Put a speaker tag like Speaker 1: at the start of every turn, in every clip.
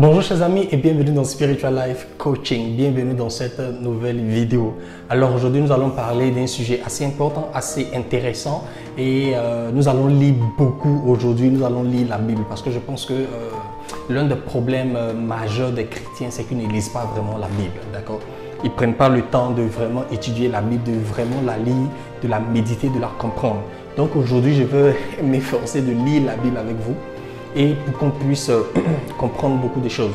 Speaker 1: Bonjour chers amis et bienvenue dans Spiritual Life Coaching, bienvenue dans cette nouvelle vidéo. Alors aujourd'hui nous allons parler d'un sujet assez important, assez intéressant et nous allons lire beaucoup aujourd'hui, nous allons lire la Bible parce que je pense que l'un des problèmes majeurs des chrétiens c'est qu'ils ne lisent pas vraiment la Bible, d'accord? Ils ne prennent pas le temps de vraiment étudier la Bible, de vraiment la lire, de la méditer, de la comprendre. Donc aujourd'hui je veux m'efforcer de lire la Bible avec vous et pour qu'on puisse comprendre beaucoup de choses.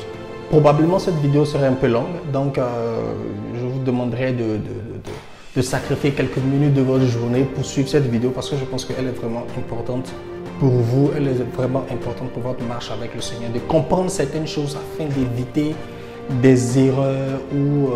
Speaker 1: Probablement cette vidéo serait un peu longue, donc je vous demanderai de sacrifier quelques minutes de votre journée pour suivre cette vidéo parce que je pense qu'elle est vraiment importante pour vous, elle est vraiment importante pour votre marche avec le Seigneur, de comprendre certaines choses afin d'éviter des erreurs ou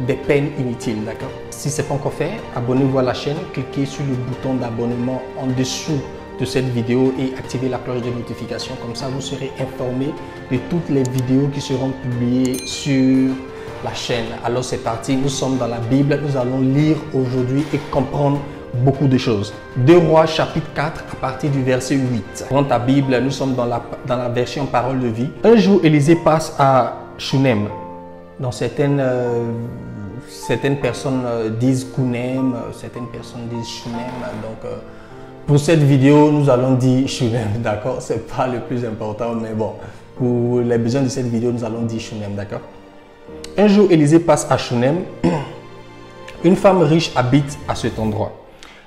Speaker 1: des peines inutiles, d'accord? Si ce n'est pas encore fait, abonnez-vous à la chaîne, cliquez sur le bouton d'abonnement en dessous de cette vidéo et activez la cloche de notification. Comme ça, vous serez informé de toutes les vidéos qui seront publiées sur la chaîne. Alors, c'est parti. Nous sommes dans la Bible. Nous allons lire aujourd'hui et comprendre beaucoup de choses. 2 Rois, chapitre 4, à partir du verset 8. Prends ta Bible. Nous sommes dans la version Parole de vie. Un jour, Élisée passe à Shunem. Dans certaines personnes disent Kunem, certaines personnes disent Shunem. Donc, pour cette vidéo, nous allons dire Shunem, d'accord? Ce n'est pas le plus important, mais bon, pour les besoins de cette vidéo, nous allons dire Shunem, d'accord? Un jour, Élisée passe à Shunem. Une femme riche habite à cet endroit.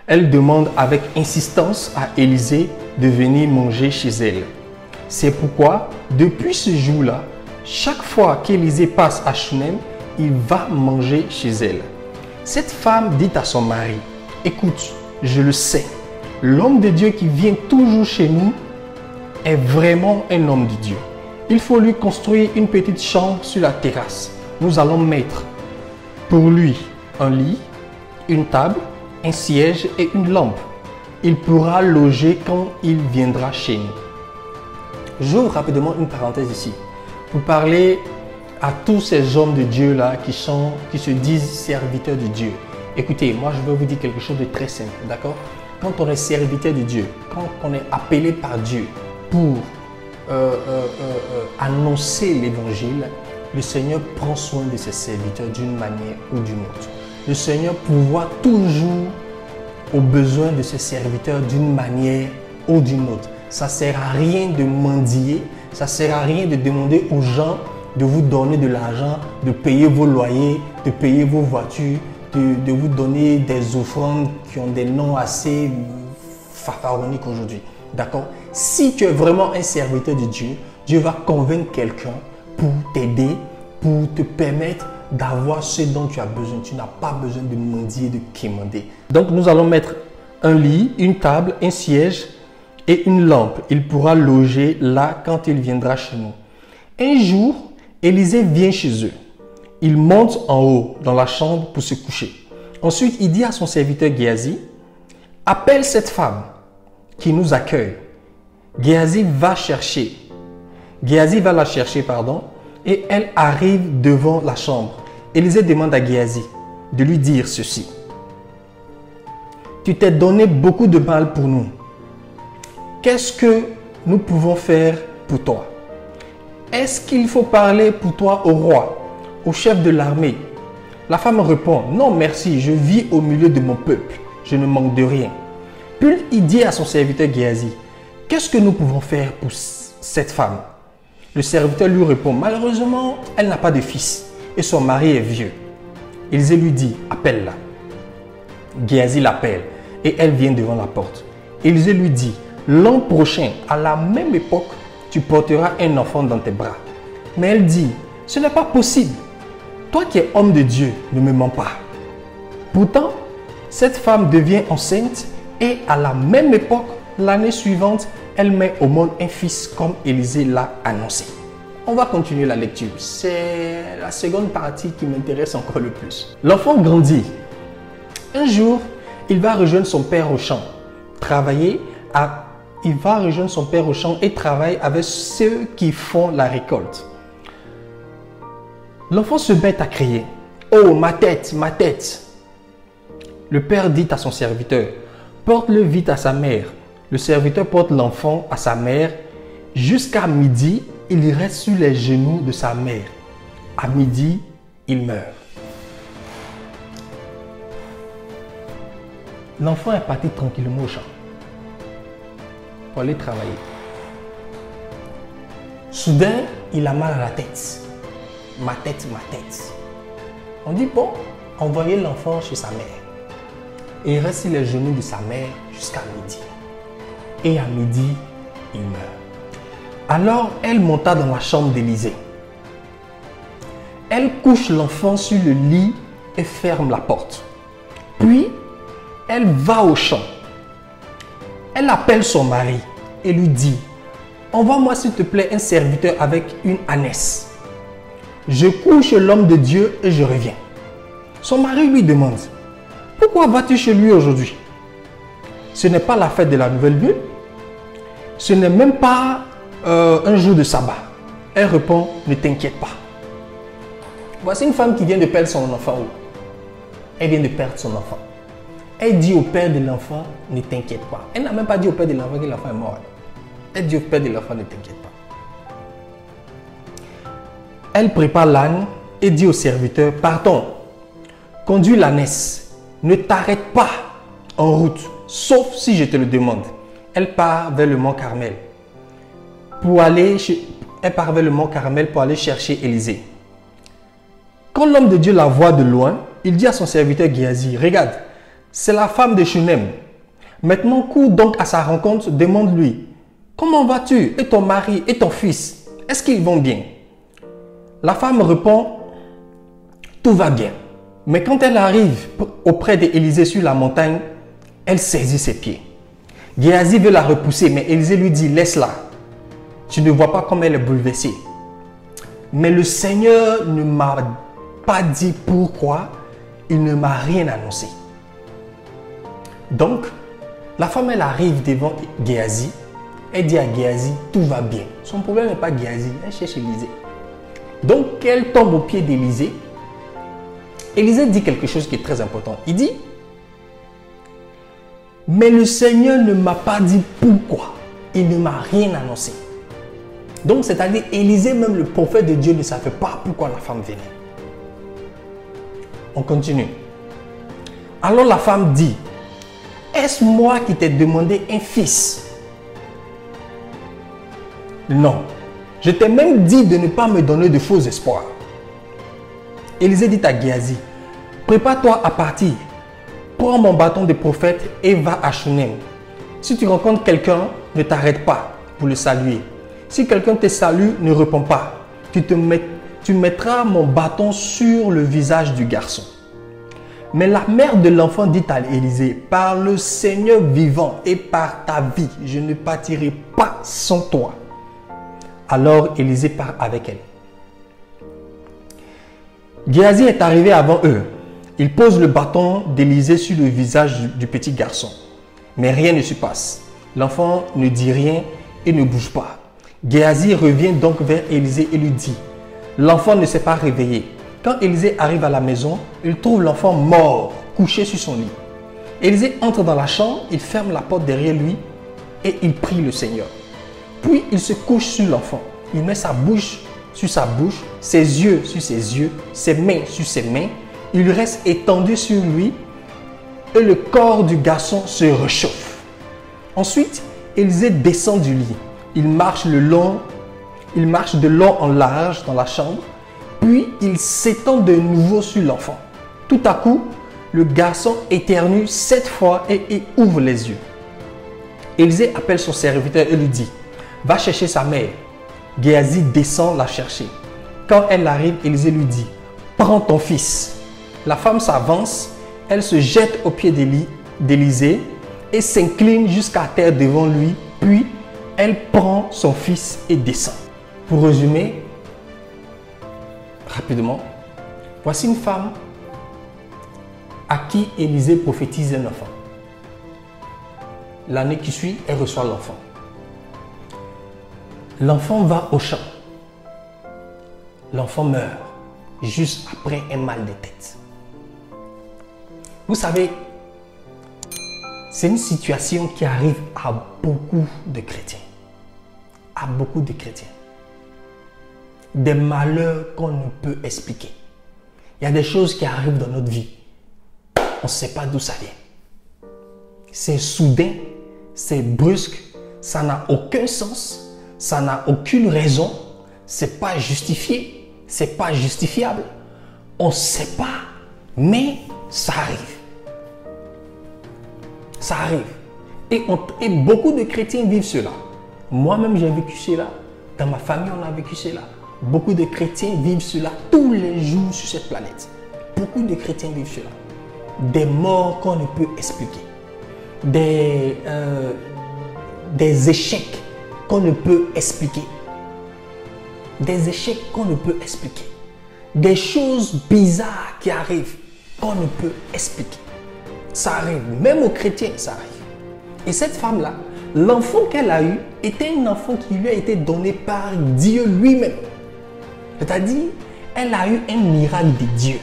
Speaker 1: Elle demande avec insistance à Élisée de venir manger chez elle. C'est pourquoi, depuis ce jour-là, chaque fois qu'Élisée passe à Shunem, il va manger chez elle. Cette femme dit à son mari, « Écoute, je le sais. L'homme de Dieu qui vient toujours chez nous est vraiment un homme de Dieu. Il faut lui construire une petite chambre sur la terrasse. Nous allons mettre pour lui un lit, une table, un siège et une lampe. Il pourra loger quand il viendra chez nous. » J'ouvre rapidement une parenthèse ici pour parler à tous ces hommes de Dieu là qui se disent serviteurs de Dieu. Écoutez, moi je vais vous dire quelque chose de très simple, d'accord? Quand on est serviteur de Dieu, quand on est appelé par Dieu pour annoncer l'évangile, le Seigneur prend soin de ses serviteurs d'une manière ou d'une autre. Le Seigneur pourvoit toujours aux besoins de ses serviteurs d'une manière ou d'une autre. Ça ne sert à rien de mendier, ça ne sert à rien de demander aux gens de vous donner de l'argent, de payer vos loyers, de payer vos voitures, de vous donner des offrandes qui ont des noms assez pharaoniques aujourd'hui. D'accord? Si tu es vraiment un serviteur de Dieu, Dieu va convaincre quelqu'un pour t'aider, pour te permettre d'avoir ce dont tu as besoin. Tu n'as pas besoin de mendier, de quémander. Donc nous allons mettre un lit, une table, un siège et une lampe. Il pourra loger là quand il viendra chez nous. Un jour, Élisée vient chez eux. Il monte en haut dans la chambre pour se coucher. Ensuite, il dit à son serviteur Géasi, « Appelle cette femme qui nous accueille. » Géasi va la chercher, et elle arrive devant la chambre. Élisée demande à Géasi de lui dire ceci. « Tu t'es donné beaucoup de mal pour nous. Qu'est-ce que nous pouvons faire pour toi? Est-ce qu'il faut parler pour toi au roi, au chef de l'armée? » La femme répond, « Non, merci, je vis au milieu de mon peuple, je ne manque de rien. » Puis il dit à son serviteur Géasi, « Qu'est-ce que nous pouvons faire pour cette femme? » Le serviteur lui répond, « Malheureusement, elle n'a pas de fils et son mari est vieux. » Élisée lui dit, « Appelle-la. » Géasi l'appelle et elle vient devant la porte. Élisée lui dit, « L'an prochain, à la même époque, tu porteras un enfant dans tes bras. » Mais elle dit, « Ce n'est pas possible. Toi qui es homme de Dieu, ne me mens pas. » Pourtant, cette femme devient enceinte et à la même époque, l'année suivante, elle met au monde un fils comme Élisée l'a annoncé. On va continuer la lecture. C'est la seconde partie qui m'intéresse encore le plus. L'enfant grandit. Un jour, il va rejoindre son père au champ. Il va rejoindre son père au champ et travaille avec ceux qui font la récolte. L'enfant se met à crier, « Oh, ma tête, ma tête !» Le père dit à son serviteur, « Porte-le vite à sa mère. » Le serviteur porte l'enfant à sa mère Jusqu'à midi, il reste sur les genoux de sa mère. À midi, il meurt. L'enfant est parti tranquillement au champ pour aller travailler. Soudain, il a mal à la tête. Ma tête, ma tête. On dit, bon, envoyez l'enfant chez sa mère. Et il reste sur les genoux de sa mère jusqu'à midi. Et à midi, il meurt. Alors, elle monta dans la chambre d'Élisée. Elle couche l'enfant sur le lit et ferme la porte. Puis, elle va au champ. Elle appelle son mari et lui dit, envoie-moi s'il te plaît un serviteur avec une ânesse. Je couche l'homme de Dieu et je reviens. Son mari lui demande, pourquoi vas-tu chez lui aujourd'hui? Ce n'est pas la fête de la nouvelle lune. Ce n'est même pas un jour de sabbat. Elle répond, ne t'inquiète pas. Voici une femme qui vient de perdre son enfant. Elle vient de perdre son enfant. Elle dit au père de l'enfant, ne t'inquiète pas. Elle n'a même pas dit au père de l'enfant que l'enfant est mort. Elle dit au père de l'enfant, ne t'inquiète pas. Elle prépare l'âne et dit au serviteur, partons, conduis l'ânesse, ne t'arrête pas en route, sauf si je te le demande. Elle part vers le mont Carmel pour aller chercher Élisée. Quand l'homme de Dieu la voit de loin, il dit à son serviteur Géasi, regarde, c'est la femme de Shunem. Maintenant, cours donc à sa rencontre, demande-lui, comment vas-tu et ton mari et ton fils? Est-ce qu'ils vont bien? La femme répond, tout va bien. Mais quand elle arrive auprès d'Élisée sur la montagne, elle saisit ses pieds. Géasi veut la repousser, mais Élisée lui dit, laisse-la. Tu ne vois pas comme elle est bouleversée. Mais le Seigneur ne m'a pas dit pourquoi, il ne m'a rien annoncé. Donc, la femme, elle arrive devant Géasi. Elle dit à Géasi, tout va bien. Son problème n'est pas Géasi, elle cherche Élisée. Donc, elle tombe aux pieds d'Élisée. Élisée dit quelque chose qui est très important. Il dit, mais le Seigneur ne m'a pas dit pourquoi. Il ne m'a rien annoncé. Donc, c'est-à-dire, Élisée, même le prophète de Dieu, ne savait pas pourquoi la femme venait. On continue. Alors la femme dit, est-ce moi qui t'ai demandé un fils? Non. Je t'ai même dit de ne pas me donner de faux espoirs. Élisée dit à Géasi, prépare-toi à partir. Prends mon bâton de prophète et va à Shunem. Si tu rencontres quelqu'un, ne t'arrête pas pour le saluer. Si quelqu'un te salue, ne réponds pas. Tu mettras mon bâton sur le visage du garçon. Mais la mère de l'enfant dit à Élisée, par le Seigneur vivant et par ta vie, je ne partirai pas sans toi. Alors Élisée part avec elle. Géasi est arrivé avant eux. Il pose le bâton d'Élisée sur le visage du petit garçon. Mais rien ne se passe. L'enfant ne dit rien et ne bouge pas. Géasi revient donc vers Élisée et lui dit, l'enfant ne s'est pas réveillé. Quand Élisée arrive à la maison, il trouve l'enfant mort, couché sur son lit. Élisée entre dans la chambre, il ferme la porte derrière lui et il prie le Seigneur. Puis il se couche sur l'enfant. Il met sa bouche sur sa bouche, ses yeux sur ses yeux, ses mains sur ses mains. Il reste étendu sur lui et le corps du garçon se réchauffe. Ensuite, Élisée descend du lit. Il marche de long en large dans la chambre. Puis il s'étend de nouveau sur l'enfant. Tout à coup, le garçon éternue 7 fois et il ouvre les yeux. Élisée appelle son serviteur et lui dit, va chercher sa mère. Géasi descend la chercher. Quand elle arrive, Élisée lui dit, prends ton fils. La femme s'avance, elle se jette aux pieds d'Élisée et s'incline jusqu'à terre devant lui. Puis, elle prend son fils et descend. Pour résumer, rapidement, voici une femme à qui Élisée prophétise un enfant. L'année qui suit, elle reçoit l'enfant. L'enfant va au champ. L'enfant meurt juste après un mal de tête. Vous savez, c'est une situation qui arrive à beaucoup de chrétiens. À à beaucoup de chrétiens. Des malheurs qu'on ne peut expliquer. Il y a des choses qui arrivent dans notre vie. On ne sait pas d'où ça vient. C'est soudain, c'est brusque, ça n'a aucun sens, ça n'a aucune raison, c'est pas justifié, c'est pas justifiable. On ne sait pas, mais ça arrive. Ça arrive. Et beaucoup de chrétiens vivent cela. Moi-même, j'ai vécu cela. Dans ma famille, on a vécu cela. Beaucoup de chrétiens vivent cela tous les jours sur cette planète. Beaucoup de chrétiens vivent cela. Des morts qu'on ne peut expliquer. Des échecs qu'on ne peut expliquer. Des échecs qu'on ne peut expliquer. Des choses bizarres qui arrivent qu'on ne peut expliquer. Ça arrive. Même aux chrétiens, ça arrive. Et cette femme-là, l'enfant qu'elle a eu était un enfant qui lui a été donné par Dieu lui-même. C'est-à-dire, elle a eu un miracle de Dieu.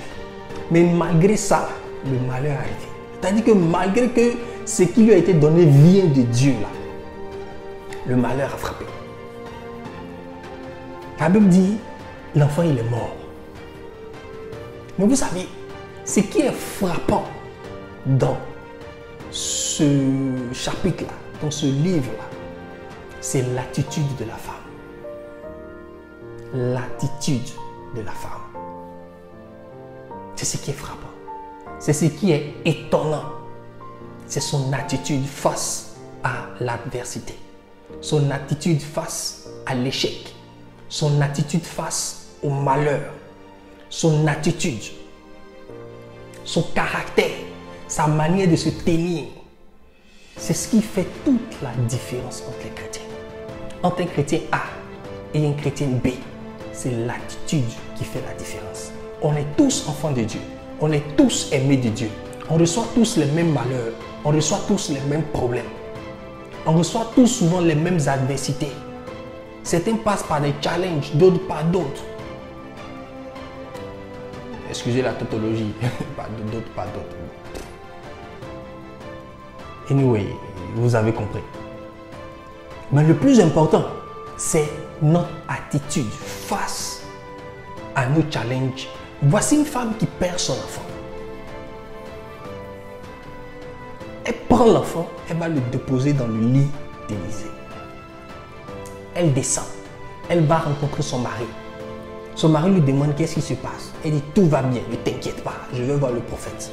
Speaker 1: Mais malgré ça, le malheur est arrivé. C'est-à-dire que malgré que ce qui lui a été donné vient de Dieu, là, le malheur a frappé. La Bible dit, l'enfant il est mort. Mais vous savez, ce qui est frappant dans ce chapitre-là, dans ce livre-là, c'est l'attitude de la femme. L'attitude de la femme. C'est ce qui est frappant. C'est ce qui est étonnant. C'est son attitude face à l'adversité. Son attitude face à l'échec. Son attitude face au malheur. Son attitude. Son caractère. Sa manière de se tenir. C'est ce qui fait toute la différence entre les chrétiens. Entre un chrétien A et un chrétien B, c'est l'attitude qui fait la différence. On est tous enfants de Dieu. On est tous aimés de Dieu. On reçoit tous les mêmes malheurs. On reçoit tous les mêmes problèmes. On reçoit tous souvent les mêmes adversités. Certains passent par des challenges, d'autres par d'autres. Excusez la tautologie, d'autres par d'autres. Anyway, vous avez compris. Mais le plus important, c'est notre attitude face à nos challenges. Voici une femme qui perd son enfant. Elle prend l'enfant, elle va le déposer dans le lit d'Élisée. Elle descend, elle va rencontrer son mari. Son mari lui demande qu'est-ce qui se passe. Elle dit tout va bien, ne t'inquiète pas, je vais voir le prophète.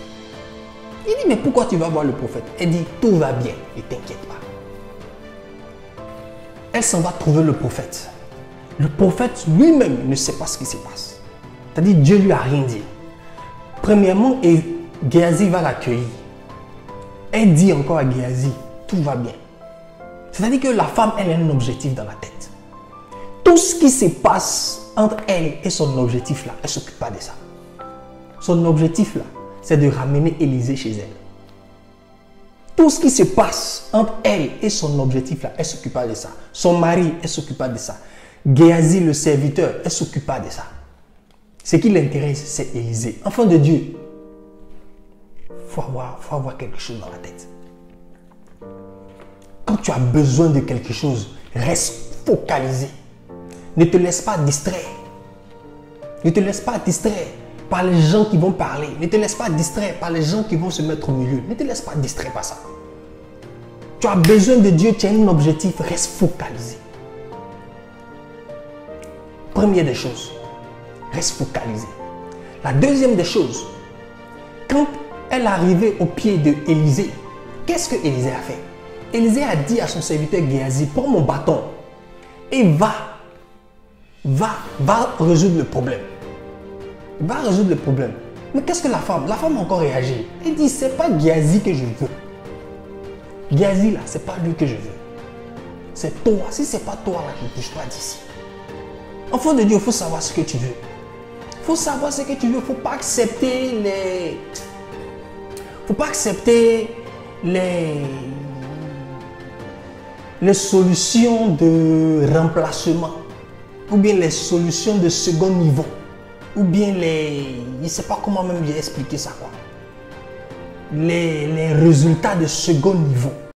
Speaker 1: Il dit mais pourquoi tu vas voir le prophète? Elle dit tout va bien, ne t'inquiète pas. Elle s'en va trouver le prophète. Le prophète lui-même ne sait pas ce qui se passe. C'est-à-dire Dieu lui a rien dit. Premièrement, Géasi va l'accueillir. Elle dit encore à Géasi, tout va bien. C'est-à-dire que la femme, elle a un objectif dans la tête. Tout ce qui se passe entre elle et son objectif là, elle ne s'occupe pas de ça. Son objectif là, c'est de ramener Élisée chez elle. Tout ce qui se passe entre elle et son objectif là, elle ne s'occupe pas de ça. Son mari, elle ne s'occupe pas de ça. Géasi, le serviteur, elle ne s'occupe pas de ça. Ce qui l'intéresse, c'est Élisée. Enfant de Dieu, faut avoir quelque chose dans la tête. Quand tu as besoin de quelque chose, reste focalisé. Ne te laisse pas distraire. Ne te laisse pas distraire par les gens qui vont parler. Ne te laisse pas distraire par les gens qui vont se mettre au milieu. Ne te laisse pas distraire par ça. Tu as besoin de Dieu, tu as un objectif, reste focalisé. Première des choses, reste focalisé. La deuxième des choses, quand elle est arrivée au pied d'Élisée, qu'est-ce que Élisée a fait? Élisée a dit à son serviteur Géasi, prends mon bâton et va résoudre le problème. Va résoudre le problème. Mais qu'est-ce que la femme a encore réagi. Elle dit, c'est pas Géasi que je veux. Géasi là, c'est pas lui que je veux. C'est toi. Si c'est pas toi là, bouge-toi d'ici. Enfant de Dieu, il faut savoir ce que tu veux. Il faut savoir ce que tu veux. Il ne faut pas accepter les... faut pas accepter les solutions de remplacement. Ou bien les solutions de second niveau. Ou bien les... je ne sais pas comment même j'ai expliqué ça quoi. Les résultats de second niveau.